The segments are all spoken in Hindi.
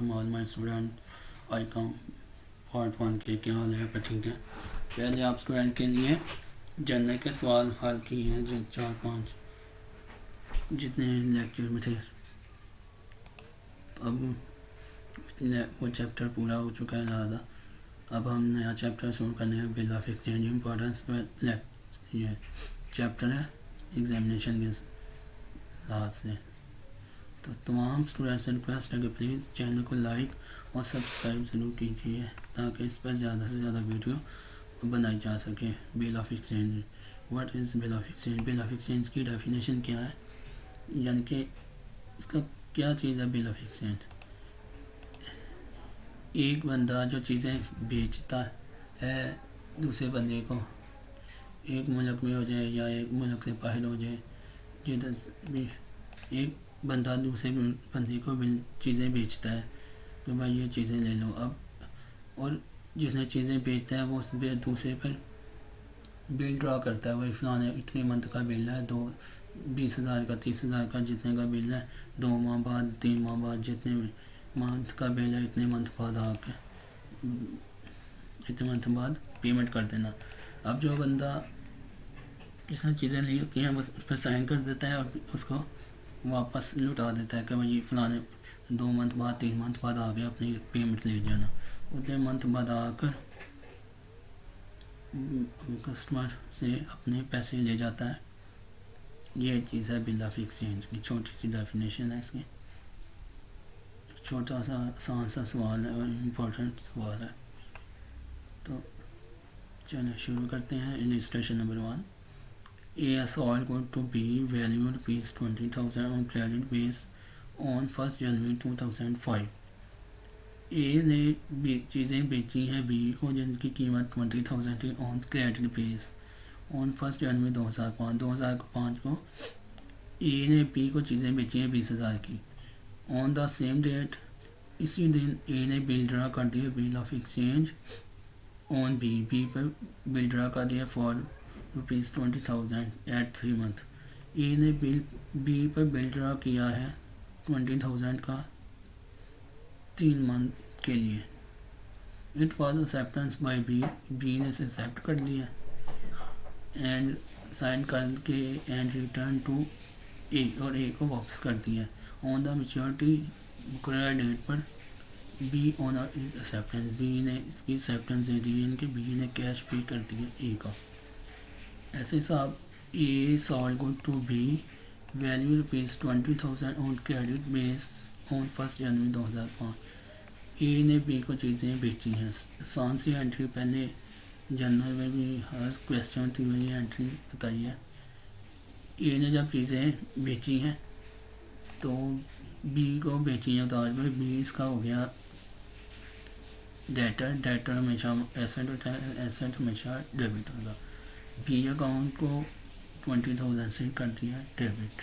Welcome all my student. I come part 1 के क्या हाल है पर ठीक है। पहले आप स्टूडेंट के लिए जनरल के सवाल हल किए हैं जो 4-5 जितने लेक्चर में थे। अब वो चैप्टर पूरा हो चुका है, लिहाजा अब हम नया चैप्टर शुरू करने हैं। बिल ऑफ एक्सचेंज इम्पोर्टेंस ये चैप्टर है एग्जामिनेशन के लिहाज से। तो तमाम स्टूडेंट्स से रिक्वेस्ट है कि प्लीज़ चैनल को लाइक और सब्सक्राइब ज़रूर कीजिए ताकि इस पर ज़्यादा से ज़्यादा वीडियो बनाई जा सके। Bill of exchange, what is bill of exchange? Bill of exchange की डेफिनेशन क्या है, यानी कि इसका क्या चीज़ है। बिल ऑफ एक्सचेंज एक बंदा जो चीज़ें बेचता है दूसरे बंदे को, एक मुल्क में हो जाए या एक मुल्क से बाहर हो जाए, जिधर भी एक बंदा दूसरे बंदे को चीज़ें बेचता है कि भाई ये चीज़ें ले लो। अब और जिसने चीज़ें बेचता है वो उस दूसरे पर बिल ड्रा करता है। वही फलाने इतने मंथ का बिल है, 20,000 का, 30,000 का, जितने का बिल है 2 माह बाद 3 माह बाद जितने मंथ का बिल है इतने मंथ बाद आके इतने मंथ बाद पेमेंट कर देना। अब जो बंदा जिसने चीज़ें ली होती हैं बस उस पर साइन कर देता है और उसको वापस लौटा देता है कि भाई फलाने 2 मंथ बाद 3 मंथ बाद आ गया अपनी पेमेंट ले जाना। उतने मंथ बाद आकर कस्टमर से अपने पैसे ले जाता है। ये चीज़ है बिल ऑफ एक्सचेंज की। छोटी सी डेफिनेशन है इसकी, छोटा सा आसान सा सवाल है और इम्पोर्टेंट सवाल है। तो चलिए शुरू करते हैं। Illustration number 1। A sold good to be valued ₹20,000 on credit base on 1st January 2005। A ने चीज़ें बेची हैं बी को जिनकी कीमत 20,000 थी on credit base on 1st जनवरी 2005 को ए ने बी को चीज़ें बेची हैं 20,000 की। ऑन द सेम डेट, इसी दिन ए ने बिल ड्रा कर दिया bill of exchange on B पर बिल ड्रा कर दिया फॉर ₹20,000 एट 3 मंथ। ए ने बी पर बिल ड्रा किया है 20,000 का 3 मंथ के लिए। It was acceptance by B ने इसे एक्सेप्ट कर लिया एंड साइन करके एंड रिटर्न टू ए, और ए को वापस कर दिया। ऑन द मेच्योरिटी मुकर्रर डेट पर B honour is acceptance, B ने इसकी एक्सेप्टेंस दे दी, इनके बी ने कैश पे कर दिया ए का। ऐसे हिसाब A sold good to be value ₹20,000 on credit base on 1st जनवरी 2005। ए ने बी को चीज़ें बेची हैं। आसान सी एंट्री, पहले जनरल में भी हर क्वेश्चन थी वही एंट्री बताइए। ए ने जब चीज़ें बेची हैं तो बी को बेची हैं उधार पर, बी इसका हो गया डेटर हमेशा एसेट होता है, एसेट हमेशा डेबिट होगा। बी अकाउंट को 20,000 से कर दिया डेबिट,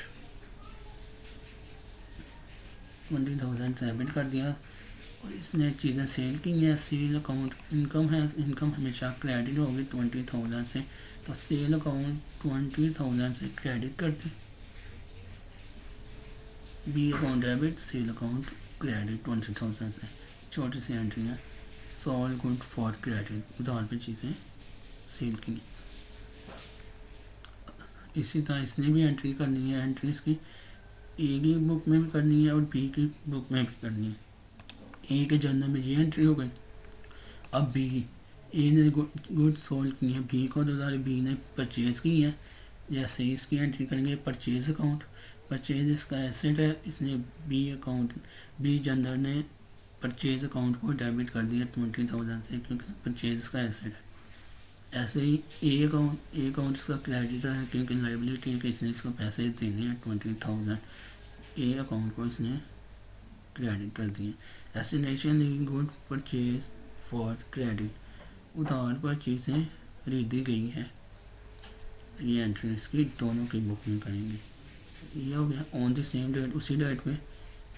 20,000 डेबिट कर दिया और इसने चीज़ें सेल की हैं। सेल अकाउंट इनकम है, इनकम हमेशा क्रेडिट होगी 20,000 से, तो सेल अकाउंट 20,000 से क्रेडिट कर दी। B account debit, sale account credit 20,000 से। छोटी सी एंट्री है। सॉल्ड गुड फॉर क्रेडिट, उधार पे चीज़ें सेल की। इसी तरह इसने भी एंट्री करनी है। एंट्री इसकी ए की बुक में भी करनी है और बी की बुक में भी करनी है। ए के जर्नल में ये एंट्री हो गई। अब बी, ए ने गुड सोल्ड की है बी को, 2000 बी ने परचेज़ की है। जैसे ही इसकी एंट्री करेंगे परचेज़ अकाउंट, परचेज़ इसका एसेट है, इसने बी जर्नल ने परचेज़ अकाउंट को डेबिट कर दिया 20,000 से क्योंकि परचेज़ इसका एसेट है। ऐसे ही ए अकाउंट इसका क्रेडिटर है क्योंकि लाइबिलिटी है कि इसने इसको पैसे देने हैं 20,000। ए अकाउंट को इसने क्रेडिट कर दिए। एसिनेशन गुड परचेज फॉर क्रेडिट, उधार पर चीज़ें खरीदी गई हैं। ये एंट्री इसकी दोनों की बुक में करेंगे। ये हो गया। ऑन द सेम डेट, उसी डेट पे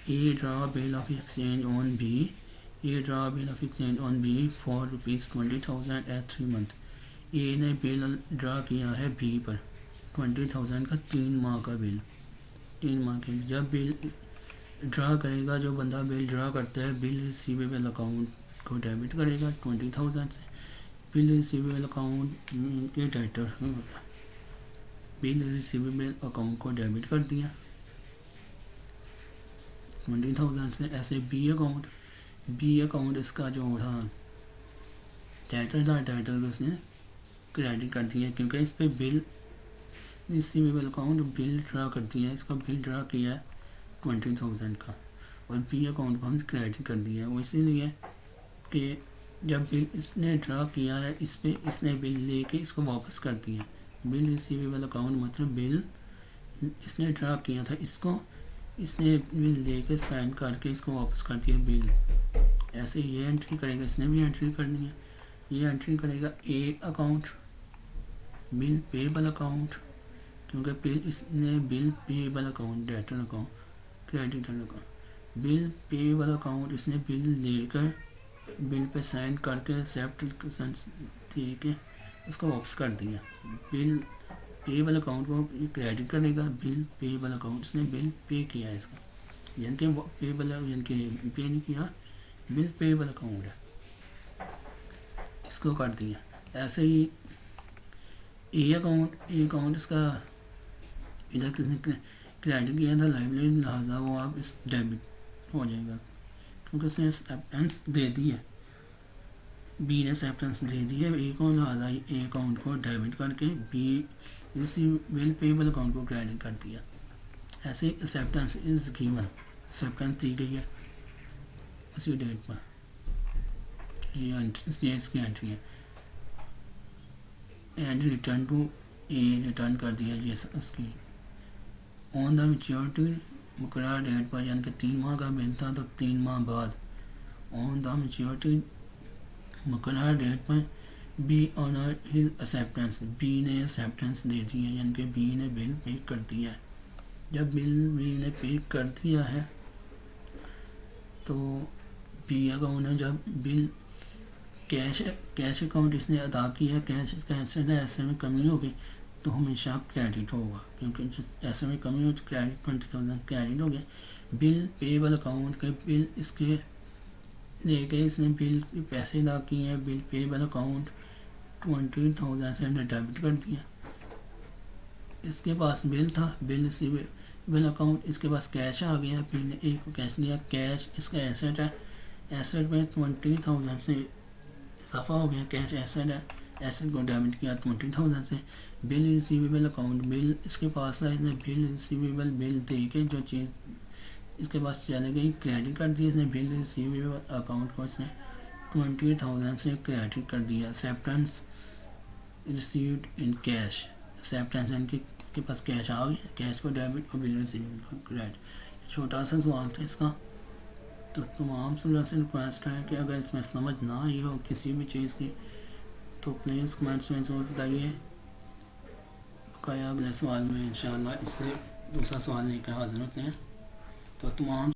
A draw bill of exchange on B, A draw bill of exchange on B for ₹20,000 at 3 month. A ने बिल ड्रा किया है बी पर 20,000 का 3 माह का बिल, 3 माह के लिए। जब बिल ड्रा करेगा, जो बंदा बिल ड्रा करता है बिल रिसीवेबल अकाउंट को डेबिट करेगा 20,000 से। बिल रिसीवेबल अकाउंट के डेटर बिल रिसीवेबल अकाउंट को डेबिट कर दिया 20,000 से। ऐसे बी अकाउंट इसका जो था डेटर था, डेटर को उसने क्रेडिट कर दिया क्योंकि इस पर bill receivable account bill draw कर दिया, इसका बिल ड्रा किया है 20,000 का, और बी अकाउंट को हम क्रेडिट कर दिया है। वो इसीलिए कि जब बिल इसने ड्रा किया है इस पे इसने बिल लेके इसको वापस कर दिया। बिल रिसीवेबल अकाउंट मतलब बिल इसने ड्रा किया था, इसको इसने बिल लेके साइन करके इसको वापस कर दिया बिल। ऐसे ये एंट्री करेगा, इसने भी एंट्री करनी है। ये एंट्री करेगा ए अकाउंट बिल पेबल अकाउंट, क्योंकि बिल इसने bill payable account debtor account creditor account bill payable account इसने बिल लेकर बिल पे साइन करके एक्सेप्टेंस दे के उसको वापस कर दिया। बिल पेबल अकाउंट को क्रेडिट करेगा, बिल पेबल अकाउंट इसने बिल पे किया है इसका, यानी कि पेबल यानी कि पे नहीं किया, बिल पेबल अकाउंट है, इसको कर दिया। ऐसे ही ए अकाउंट इसका इधर किसने क्रेडिट किया था लाइब्रेरी, लिहाजा वो आप इस डेबिट हो जाएगा क्योंकि उसने एक्सेप्टेंस दे दी है, बी ने एक्सेप्टेंस दे दी है ए को, लिहाजा ए अकाउंट को डेबिट करके बी रिसीवेबल पेबल अकाउंट को क्रेडिट कर दिया। ऐसे एक्सेप्टेंस इज गिवन, एक्सेप्टेंस दी गई है उसी डेट पर, ये इसकी एंट्री है। And return to A return कर दिया ये उसकी। ऑन द मैच्योरिटी मुकर्रर डेट पर, यानी कि 3 माह का बिल था तो 3 माह बाद ऑन द मैच्योरिटी मुकर्रर डेट पर B honour his acceptance, B ने एक्सेप्टेंस दे दी है, यानी कि बी ने बिल पे कर दिया है। जब बिल बी ने पे कर दिया है तो बी अकाउंट ने जब बिल कैश अकाउंट इसने अदा किया, कैश इसका ऐसे है, ऐसे में कमी हो गई तो हमेशा क्रेडिट होगा, क्योंकि जिस ऐसे में कमी हो तो क्रेडिट 20,000 क्रेडिट हो गया। बिल पेबल अकाउंट के बिल इसके लेके इसने बिल के पैसे अदा किए हैं, बिल पेबल अकाउंट 20,000 से डेबिट कर दिया। इसके पास बिल था, बिल रिसीवेबल अकाउंट, इसके पास कैश आ गया, बिल ने एक को कैश लिया, कैश इसका एसेट है, एसेट में 20,000 से इजाफा हो गया, कैश एसेट है, एसेट को डेबिट किया 20,000 से। बिल रिसीवेबल अकाउंट बिल इसके पास है, इसने बिल रिसीवेबल बिल दे के जो चीज़ इसके पास चले गई क्रेडिट कर दी, इसने बिल रिसीवेबल अकाउंट को इसने 20,000 से क्रेडिट कर दिया। Acceptance received in cash, acceptance यानी कि इसके पास कैश आ गया, कैश को डेबिट और बिल रिसीवेबल को क्रेडिट। छोटा सा सवाल था इसका, तो तमाम स्टूडेंट से रिक्वेस्ट है कि अगर इसमें समझ ना आई हो किसी भी चीज़ की तो प्लीज़ कमेंट्स में ज़रूर बताइए। बकाया अगले सवाल में इंशाल्लाह इससे दूसरा सवाल लेकर हाजिर होते हैं। तो तमाम